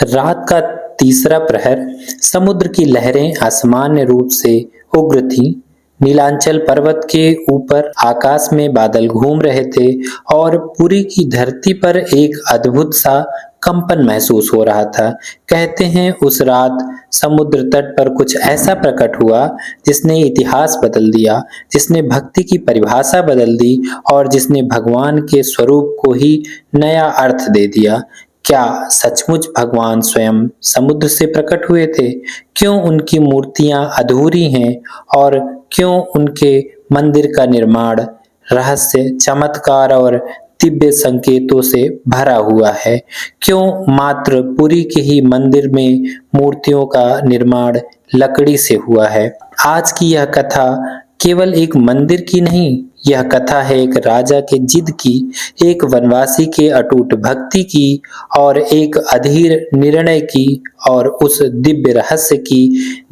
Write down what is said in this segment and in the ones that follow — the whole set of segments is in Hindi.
रात का तीसरा प्रहर। समुद्र की लहरें असामान्य रूप से उग्र थीं। नीलांचल पर्वत के ऊपर आकाश में बादल घूम रहे थे और पुरी की धरती पर एक अद्भुत सा कंपन महसूस हो रहा था। कहते हैं उस रात समुद्र तट पर कुछ ऐसा प्रकट हुआ जिसने इतिहास बदल दिया, जिसने भक्ति की परिभाषा बदल दी और जिसने भगवान के स्वरूप को ही नया अर्थ दे दिया। क्या सचमुच भगवान स्वयं समुद्र से प्रकट हुए थे? क्यों उनकी मूर्तियां अधूरी हैं और क्यों उनके मंदिर का निर्माण रहस्य, चमत्कार और दिव्य संकेतों से भरा हुआ है? क्यों मात्र पुरी के ही मंदिर में मूर्तियों का निर्माण लकड़ी से हुआ है? आज की यह कथा केवल एक मंदिर की नहीं, यह कथा है एक राजा के जिद की, एक वनवासी के अटूट भक्ति की और एक अधीर निर्णय की और उस दिव्य रहस्य की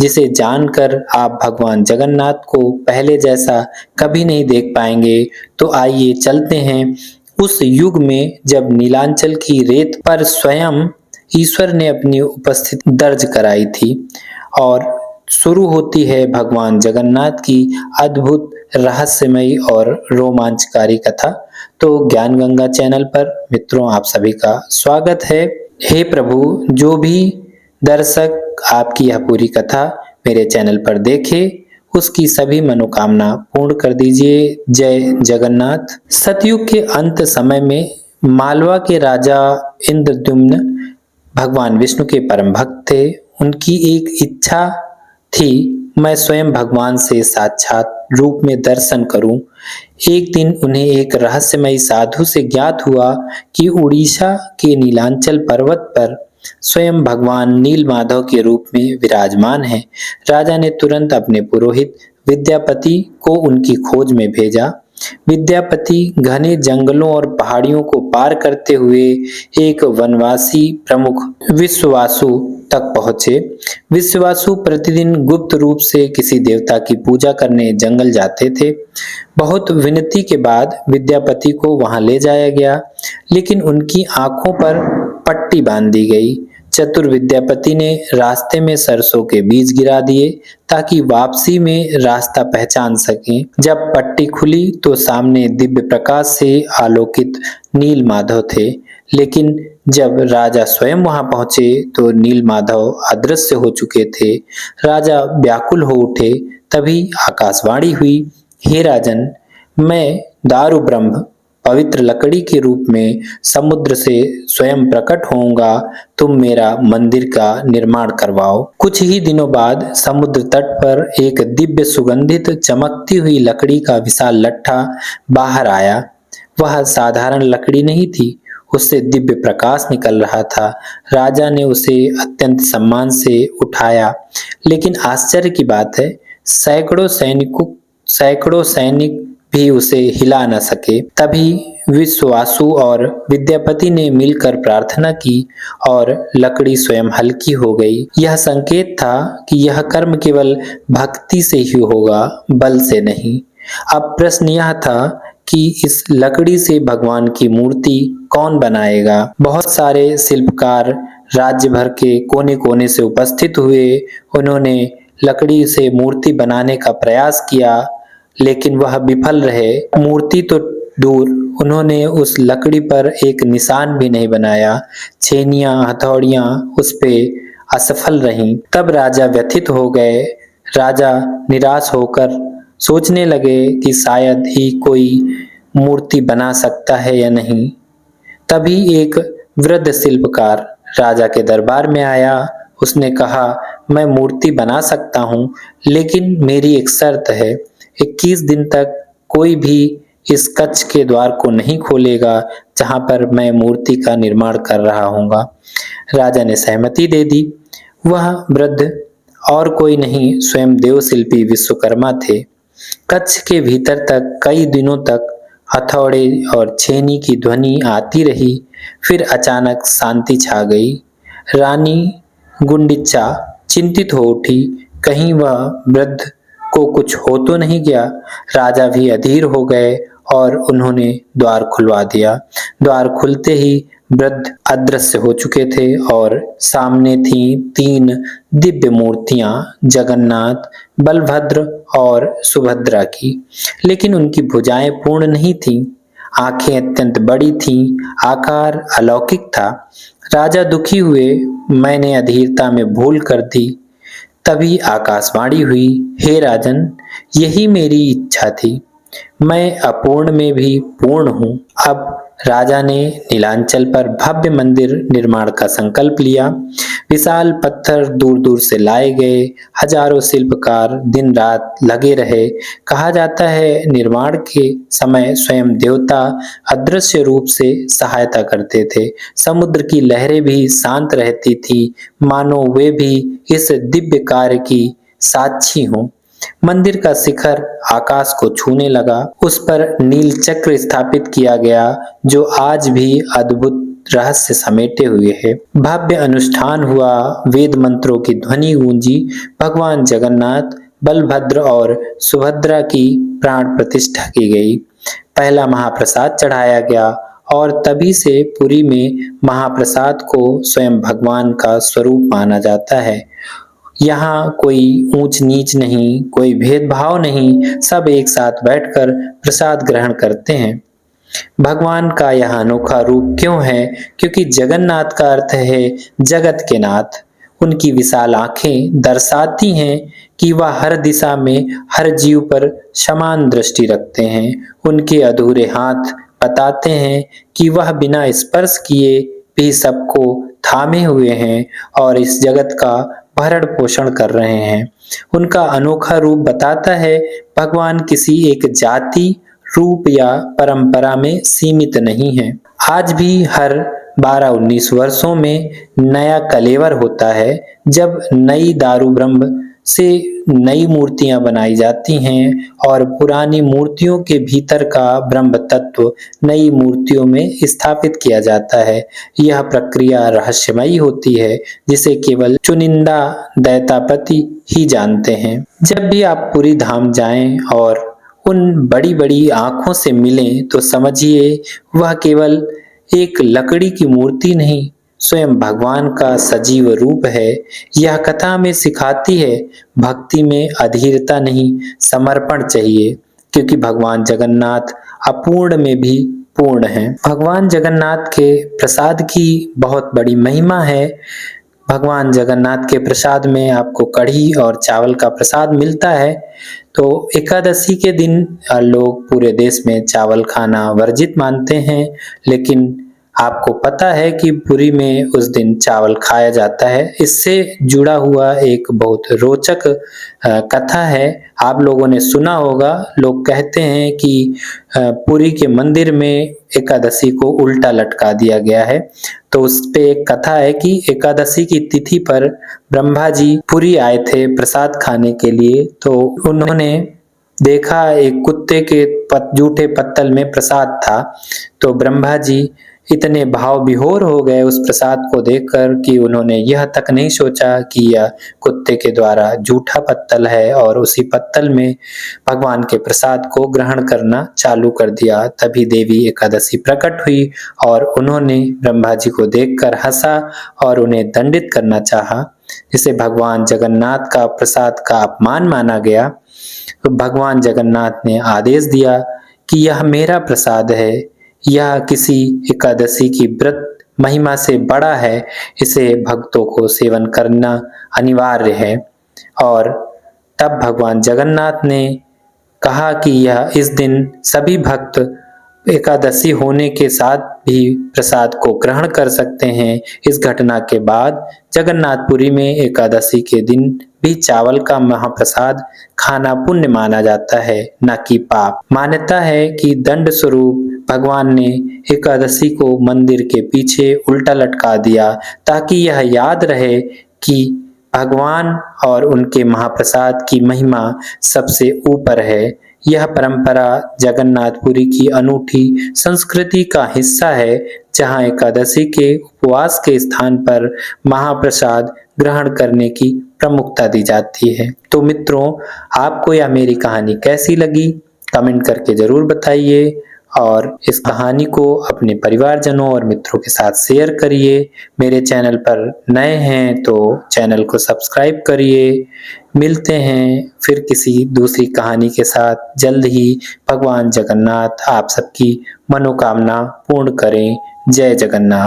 जिसे जानकर आप भगवान जगन्नाथ को पहले जैसा कभी नहीं देख पाएंगे। तो आइए चलते हैं उस युग में जब नीलांचल की रेत पर स्वयं ईश्वर ने अपनी उपस्थिति दर्ज कराई थी और शुरू होती है भगवान जगन्नाथ की अद्भुत, रहस्यमयी और रोमांचकारी कथा। तो ज्ञान गंगा चैनल पर मित्रों आप सभी का स्वागत है। हे प्रभु, जो भी दर्शक आपकी यह पूरी कथा मेरे चैनल पर देखे उसकी सभी मनोकामना पूर्ण कर दीजिए। जय जगन्नाथ। सतयुग के अंत समय में मालवा के राजा इंद्रद्युम्न भगवान विष्णु के परम भक्त थे। उनकी एक इच्छा थी, मैं स्वयं भगवान से साक्षात रूप में दर्शन करूं। एक दिन उन्हें एक रहस्यमयी साधु से ज्ञात हुआ कि उड़ीसा के नीलांचल पर्वत पर स्वयं भगवान नीलमाधव के रूप में विराजमान हैं। राजा ने तुरंत अपने पुरोहित विद्यापति को उनकी खोज में भेजा। विद्यापति घने जंगलों और पहाड़ियों को पार करते हुए एक वनवासी प्रमुख विश्वासु तक पहुंचे। विश्वासु प्रतिदिन गुप्त रूप से किसी देवता की पूजा करने जंगल जाते थे। बहुत विनती के बाद विद्यापति को वहां ले जाया गया, लेकिन उनकी आंखों पर पट्टी बांध दी गई। चतुर विद्यापति ने रास्ते में सरसों के बीज गिरा दिए ताकि वापसी में रास्ता पहचान सकें। जब पट्टी खुली तो सामने दिव्य प्रकाश से आलोकित नील माधव थे, लेकिन जब राजा स्वयं वहां पहुंचे तो नील माधव अदृश्य हो चुके थे। राजा व्याकुल हो उठे। तभी आकाशवाणी हुई, हे राजन, मैं दारु ब्रह्म पवित्र लकड़ी के रूप में समुद्र से स्वयं प्रकट होऊंगा, तुम मेरा मंदिर का निर्माण करवाओ। कुछ ही दिनों बाद समुद्र तट पर एक दिव्य सुगंधित चमकती हुई लकड़ी का विशाल लट्ठा बाहर आया। वह साधारण लकड़ी नहीं थी, उससे दिव्य प्रकाश निकल रहा था। राजा ने उसे अत्यंत सम्मान से उठाया, लेकिन आश्चर्य की बात है सैकड़ों सैनिक भी उसे हिला न सके। तभी विश्वासु और विद्यापति ने मिलकर प्रार्थना की और लकड़ी स्वयं हल्की हो गई। यह संकेत था कि यह कर्म केवल भक्ति से ही होगा, बल से नहीं। अब प्रश्न यह था कि इस लकड़ी से भगवान की मूर्ति कौन बनाएगा? बहुत सारे शिल्पकार राज्य भर के कोने कोने से उपस्थित हुए। उन्होंने लकड़ी से मूर्ति बनाने का प्रयास किया, लेकिन वह विफल रहे। मूर्ति तो दूर, उन्होंने उस लकड़ी पर एक निशान भी नहीं बनाया। छेनियां, हथौड़ियां उस पे असफल रहीं। तब राजा व्यथित हो गए। राजा निराश होकर सोचने लगे कि शायद ही कोई मूर्ति बना सकता है या नहीं। तभी एक वृद्ध शिल्पकार राजा के दरबार में आया। उसने कहा, मैं मूर्ति बना सकता हूँ, लेकिन मेरी एक शर्त है। 21 दिन तक कोई भी इस कक्ष के द्वार को नहीं खोलेगा जहां पर मैं मूर्ति का निर्माण कर रहा हूँगा। राजा ने सहमति दे दी। वह वृद्ध और कोई नहीं, स्वयं देव शिल्पी विश्वकर्मा थे। कक्ष के भीतर तक कई दिनों तक हथौड़े और छेनी की ध्वनि आती रही। फिर अचानक शांति छा गई। रानी गुंडिचा चिंतित हो उठी, कहीं वह वृद्ध को कुछ हो तो नहीं गया। राजा भी अधीर हो गए और उन्होंने द्वार खुलवा दिया। द्वार खुलते ही वृद्ध अदृश्य हो चुके थे और सामने थी 3 दिव्य मूर्तियां, जगन्नाथ, बलभद्र और सुभद्रा की। लेकिन उनकी भुजाएं पूर्ण नहीं थीं, आंखें अत्यंत बड़ी थीं, आकार अलौकिक था। राजा दुखी हुए, मैंने अधीरता में भूल कर दी। तभी आकाशवाणी हुई, हे राजन, यही मेरी इच्छा थी। मैं अपूर्ण में भी पूर्ण हूँ। अब राजा ने नीलांचल पर भव्य मंदिर निर्माण का संकल्प लिया। विशाल पत्थर दूर दूर से लाए गए, हजारों शिल्पकार दिन रात लगे रहे। कहा जाता है निर्माण के समय स्वयं देवता अदृश्य रूप से सहायता करते थे। समुद्र की लहरें भी शांत रहती थी, मानो वे भी इस दिव्य कार्य की साक्षी हों। मंदिर का शिखर आकाश को छूने लगा, उस पर नील चक्र स्थापित किया गया जो आज भी अद्भुत रहस्य समेटे हुए है। भव्य अनुष्ठान हुआ, वेद मंत्रों की ध्वनि गूंजी, भगवान जगन्नाथ, बलभद्र और सुभद्रा की प्राण प्रतिष्ठा की गई। पहला महाप्रसाद चढ़ाया गया और तभी से पुरी में महाप्रसाद को स्वयं भगवान का स्वरूप माना जाता है। यहाँ कोई ऊंच नीच नहीं, कोई भेदभाव नहीं, सब एक साथ बैठकर प्रसाद ग्रहण करते हैं। भगवान का यह अनोखा रूप क्यों है? क्योंकि जगन्नाथ का अर्थ है जगत के नाथ। उनकी विशाल आंखें दर्शाती हैं कि वह हर दिशा में हर जीव पर समान दृष्टि रखते हैं। उनके अधूरे हाथ बताते हैं कि वह बिना स्पर्श किए भी सबको थामे हुए हैं और इस जगत का भरण पोषण कर रहे हैं। उनका अनोखा रूप बताता है भगवान किसी एक जाति, रूप या परंपरा में सीमित नहीं है। आज भी हर 12-19 वर्षों में नया कलेवर होता है, जब नई दारू ब्रह्म से नई मूर्तियां बनाई जाती हैं और पुरानी मूर्तियों के भीतर का ब्रह्म तत्व नई मूर्तियों में स्थापित किया जाता है। यह प्रक्रिया रहस्यमयी होती है, जिसे केवल चुनिंदा दैतापति ही जानते हैं। जब भी आप पुरी धाम जाएं और उन बड़ी बड़ी आंखों से मिलें तो समझिए वह केवल एक लकड़ी की मूर्ति नहीं, स्वयं भगवान का सजीव रूप है। यह कथा हमें सिखाती है भक्ति में अधीरता नहीं, समर्पण चाहिए, क्योंकि भगवान जगन्नाथ अपूर्ण में भी पूर्ण है। भगवान जगन्नाथ के प्रसाद की बहुत बड़ी महिमा है। भगवान जगन्नाथ के प्रसाद में आपको कढ़ी और चावल का प्रसाद मिलता है। तो एकादशी के दिन लोग पूरे देश में चावल खाना वर्जित मानते हैं, लेकिन आपको पता है कि पुरी में उस दिन चावल खाया जाता है। इससे जुड़ा हुआ एक बहुत रोचक कथा है। आप लोगों ने सुना होगा, लोग कहते हैं कि पुरी के मंदिर में एकादशी को उल्टा लटका दिया गया है। तो उस पे एक कथा है कि एकादशी की तिथि पर ब्रह्मा जी पुरी आए थे प्रसाद खाने के लिए। तो उन्होंने देखा एक कुत्ते के जूठे पत्तल में प्रसाद था। तो ब्रह्मा जी इतने भाव विभोर हो गए उस प्रसाद को देखकर कि उन्होंने यह तक नहीं सोचा कि यह कुत्ते के द्वारा जूठा पत्तल है, और उसी पत्तल में भगवान के प्रसाद को ग्रहण करना चालू कर दिया। तभी देवी एकादशी प्रकट हुई और उन्होंने ब्रह्मा जी को देखकर हंसा और उन्हें दंडित करना चाहा, जिसे भगवान जगन्नाथ का प्रसाद का अपमान माना गया। तो भगवान जगन्नाथ ने आदेश दिया कि यह मेरा प्रसाद है, यह किसी एकादशी की व्रत महिमा से बड़ा है, इसे भक्तों को सेवन करना अनिवार्य है। और तब भगवान जगन्नाथ ने कहा कि यह इस दिन सभी भक्त एकादशी होने के साथ भी प्रसाद को ग्रहण कर सकते हैं। इस घटना के बाद जगन्नाथपुरी में एकादशी के दिन भी चावल का महाप्रसाद खाना पुण्य माना जाता है, न कि पाप। मान्यता है कि दंड स्वरूप भगवान ने एकादशी को मंदिर के पीछे उल्टा लटका दिया, ताकि यह याद रहे कि भगवान और उनके महाप्रसाद की महिमा सबसे ऊपर है। यह परंपरा जगन्नाथपुरी की अनूठी संस्कृति का हिस्सा है, जहां एकादशी के उपवास के स्थान पर महाप्रसाद ग्रहण करने की प्रमुखता दी जाती है। तो मित्रों, आपको यह मेरी कहानी कैसी लगी? कमेंट करके जरूर बताइए। और इस कहानी को अपने परिवारजनों और मित्रों के साथ शेयर करिए। मेरे चैनल पर नए हैं तो चैनल को सब्सक्राइब करिए। मिलते हैं फिर किसी दूसरी कहानी के साथ जल्द ही। भगवान जगन्नाथ आप सबकी मनोकामना पूर्ण करें। जय जगन्नाथ।